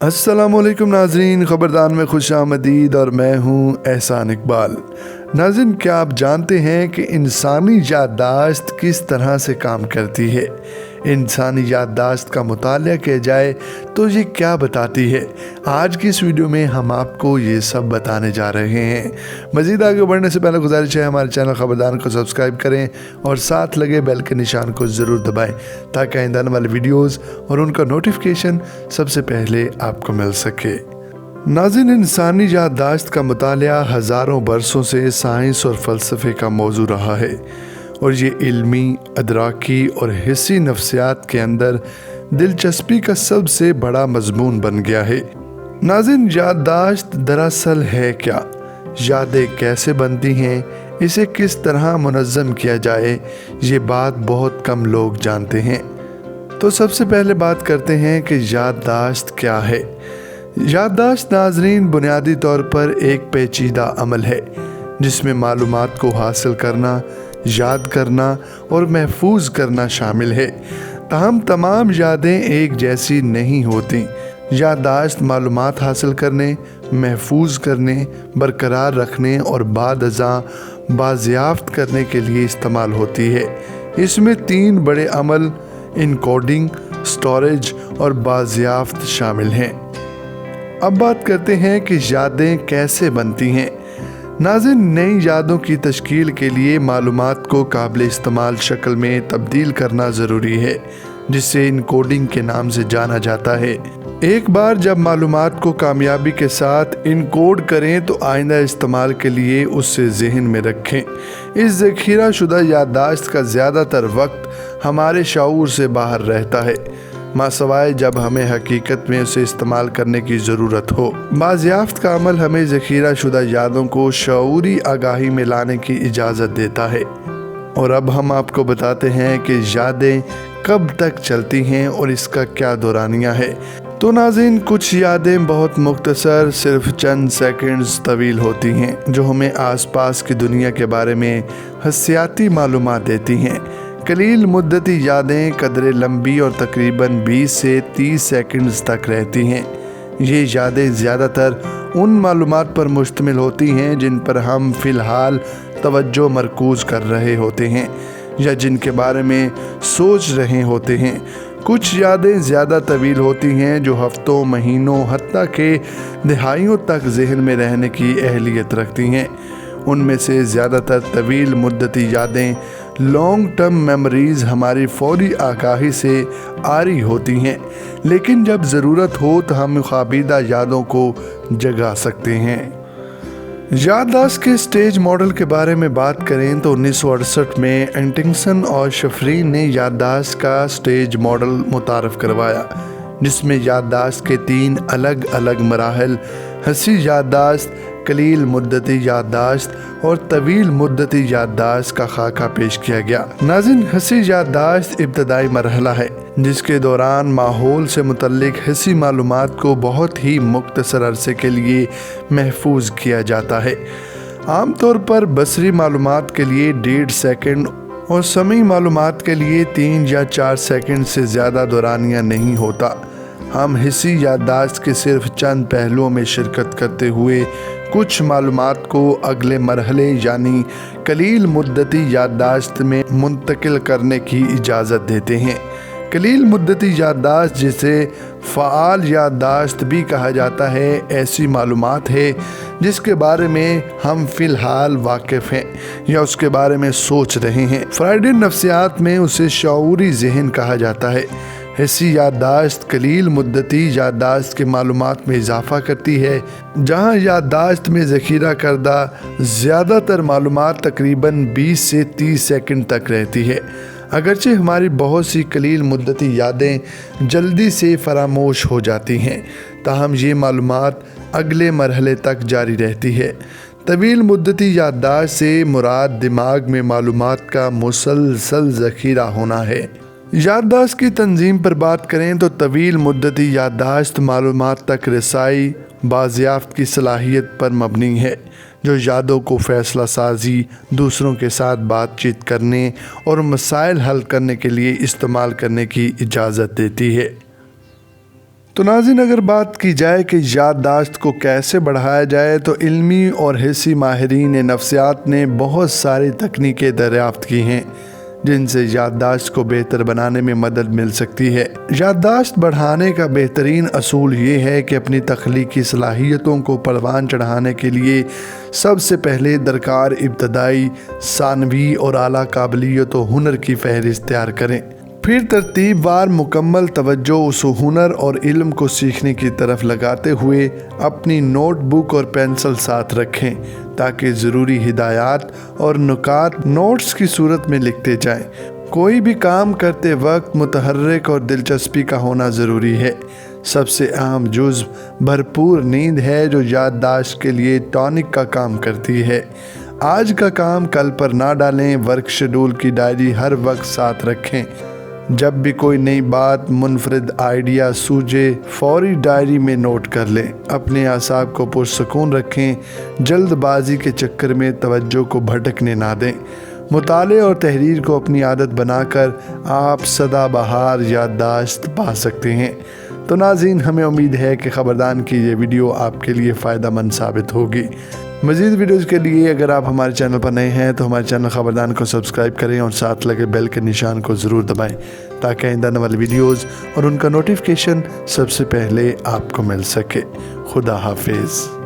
अस्सलाम वालेकुम नाजरीन, खबरदार में खुश आमदीद और मैं हूँ एहसान इकबाल। नाज़रीन, क्या आप जानते हैं कि इंसानी याददाश्त किस तरह से काम करती है? इंसानी याददाश्त का मुताला किया जाए तो ये क्या बताती है? आज की इस वीडियो में हम आपको ये सब बताने जा रहे हैं। मज़ीद आगे बढ़ने से पहले गुजारिश है हमारे चैनल खबरदार को सब्सक्राइब करें और साथ लगे बेल के निशान को ज़रूर दबाएं ताकि आइंदा आने वाले वीडियोज़ और उनका नोटिफिकेशन सबसे पहले आपको मिल सके। नाज़रीन, इंसानी याददाश्त का मुताला हज़ारों बरसों से साइंस और फ़लसफ़े का मौजू रहा है और ये इल्मी, अदराकी और हिस्सी नफ्सियात के अंदर दिलचस्पी का सबसे बड़ा मजमून बन गया है। नाज़रीन, याददाश्त दरअसल है क्या? यादें कैसे बनती हैं? इसे किस तरह मुनज़्ज़म किया जाए? ये बात बहुत कम लोग जानते हैं। तो सबसे पहले बात करते हैं कि याददाश्त क्या है। याददाश्त नाज़रीन बुनियादी तौर पर एक पेचीदा अमल है जिसमें मालूमात को हासिल करना, याद करना और महफूज करना शामिल है। ताहम तमाम यादें एक जैसी नहीं होती। याददाश्त मालूमात हासिल करने, महफूज करने, बरकरार रखने और बाद अज़ां बाज़ियाफ़्त करने के लिए इस्तेमाल होती है। इसमें 3 बड़े अमल इनकोडिंग, स्टोरेज और बाज़ियाफ़्त शामिल हैं। अब बात करते हैं कि यादें कैसे बनती हैं। नाज़रीन, नई यादों की तश्कील के लिए मालूमात को काबिल इस्तेमाल शक्ल में तब्दील करना ज़रूरी है, जिसे इनकोडिंग के नाम से जाना जाता है। एक बार जब मालूमात को कामयाबी के साथ इनकोड करें तो आइंदा इस्तेमाल के लिए उससे ज़हन में रखें। इस ज़ख़ीरा शुदा याददाश्त का ज़्यादातर वक्त हमारे शऊर से बाहर रहता है, मासवाए जब हमें हकीकत में उसे इस्तेमाल करने की ज़रूरत हो। बाज़ियाफ़्त का अमल हमें ज़ख़ीरा शुदा यादों को शऊरी आगाही में लाने की इजाज़त देता है। और अब हम आपको बताते हैं कि यादें कब तक चलती हैं और इसका क्या दौरानिया है। तो नाज़रीन, कुछ यादें बहुत मुख्तसर, सिर्फ चंद सेकंड्स तवील होती हैं, जो हमें आसपास की दुनिया के बारे में हस्सियाती मालूमात देती हैं। कलील मुद्दती यादें कदरे लंबी और तकरीबन 20 से 30 सेकंड्स तक रहती हैं। ये यादें ज़्यादातर उन मालूमात पर मुश्तमिल होती हैं जिन पर हम फ़िलहाल तवज्जो मरकूज़ कर रहे होते हैं या जिनके बारे में सोच रहे होते हैं। कुछ यादें ज़्यादा तवील होती हैं जो हफ्तों, महीनों, हत्ता के दहाइयों तक जहन में रहने की अहलियत रखती हैं। उनमें से ज़्यादातर तवील मुद्दती यादें लॉन्ग टर्म मेमोरीज़ हमारी फौरी आगाही से आरी होती हैं, लेकिन जब ज़रूरत हो तो हम ख्वाबीदा यादों को जगा सकते हैं। याददाश्त के स्टेज मॉडल के बारे में बात करें तो 1968 में एंटिंगसन और शफरीन ने याददाश्त का स्टेज मॉडल मुतारफ़ करवाया, जिसमें याददाश्त के 3 अलग अलग मराहल हसी याददाश्त, कलील मुद्दती याददाश्त और तवील मुद्दती याददाश्त का खाका पेश किया गया। नाज़रीन, हसी याददाश्त इब्तदाई मरहला है जिसके दौरान माहौल से मुतल्लिक हिस्सी मालूमात को बहुत ही मुख्तसर अरसे के लिए महफूज किया जाता है। आमतौर पर बसरी मालूमात के लिए 1.5 सेकंड और समी मालूमात के लिए 3 या 4 सेकंड से ज़्यादा दौरानिया नहीं होता। हम हिस्सी याददाश्त के सिर्फ चंद पहलुओं में शिरकत करते हुए कुछ मालूमात को अगले मरहले यानी कलील मुद्दती याददाश्त में मुंतकिल करने की इजाज़त देते हैं। कलील मुद्दती याददाश्त, जिसे फ़आल याददाश्त भी कहा जाता है, ऐसी मालूमात है जिसके बारे में हम फ़िलहाल वाकिफ़ हैं या उसके बारे में सोच रहे हैं। फ्राइडियन नफ्सियात में उसे शऊरी ज़हन कहा जाता है। हिस्सी याददाश्त कलील मुद्दती याददाश्त के मालूमात में इजाफ़ा करती है, जहाँ याददाश्त में ज़ख़ीरा करदा ज़्यादातर मालूमात तकरीबन 20 से 30 सेकंड तक रहती है। अगरचे हमारी बहुत सी कलील मुद्दती यादें जल्दी से फरामोश हो जाती हैं, ताहम ये मालूमात अगले मरहले तक जारी रहती है। तवील मुद्दती याददाश्त से मुराद दिमाग में मालूमात का मुसलसल ज़ख़ीरा होना है। याददाश्त की तंजीम पर बात करें तो तवील मुद्दती याददाश्त मालूमात तक रसाई बाज़ियाफ़्त की सलाहियत पर मबनी है, जो यादों को फ़ैसला साजी, दूसरों के साथ बातचीत करने और मसाइल हल करने के लिए इस्तेमाल करने की इजाज़त देती है। تو ناظرین اگر بات کی جائے کہ یادداشت کو کیسے بڑھایا جائے تو علمی اور حسی ماہرین نفسیات نے بہت ساری تکنیکیں دریافت کی ہیں جن سے یادداشت کو بہتر بنانے میں مدد مل سکتی ہے۔ یادداشت بڑھانے کا بہترین اصول یہ ہے کہ اپنی تخلیقی صلاحیتوں کو پروان چڑھانے کے لیے سب سے پہلے درکار ابتدائی، ثانوی اور اعلیٰ قابلیت و ہنر کی فہرست تیار کریں۔ پھر ترتیب وار مکمل توجہ اس ہنر اور علم کو سیکھنے کی طرف لگاتے ہوئے اپنی نوٹ بک اور پینسل ساتھ رکھیں تاکہ ضروری ہدایات اور نکات نوٹس کی صورت میں لکھتے جائیں۔ کوئی بھی کام کرتے وقت متحرک اور دلچسپی کا ہونا ضروری ہے۔ سب سے اہم جزو بھرپور نیند ہے جو یادداشت کے لیے ٹانک کا کام کرتی ہے۔ آج کا کام کل پر نہ ڈالیں، ورک شیڈول کی ڈائری ہر وقت ساتھ رکھیں۔ جب بھی کوئی نئی بات، منفرد آئیڈیا سوجے، فوری ڈائری میں نوٹ کر لیں۔ اپنے اعصاب کو پرسکون رکھیں، جلد بازی کے چکر میں توجہ کو بھٹکنے نہ دیں۔ مطالعے اور تحریر کو اپنی عادت بنا کر آپ سدا بہار یادداشت پا سکتے ہیں۔ تو ناظرین ہمیں امید ہے کہ خبردار کی یہ ویڈیو آپ کے لیے فائدہ مند ثابت ہوگی۔ مزید ویڈیوز کے لیے اگر آپ ہمارے چینل پر نئے ہیں تو ہمارے چینل خبردار کو سبسکرائب کریں اور ساتھ لگے بیل کے نشان کو ضرور دبائیں تاکہ آئندہ آنے والی ویڈیوز اور ان کا نوٹیفیکیشن سب سے پہلے آپ کو مل سکے۔ خدا حافظ۔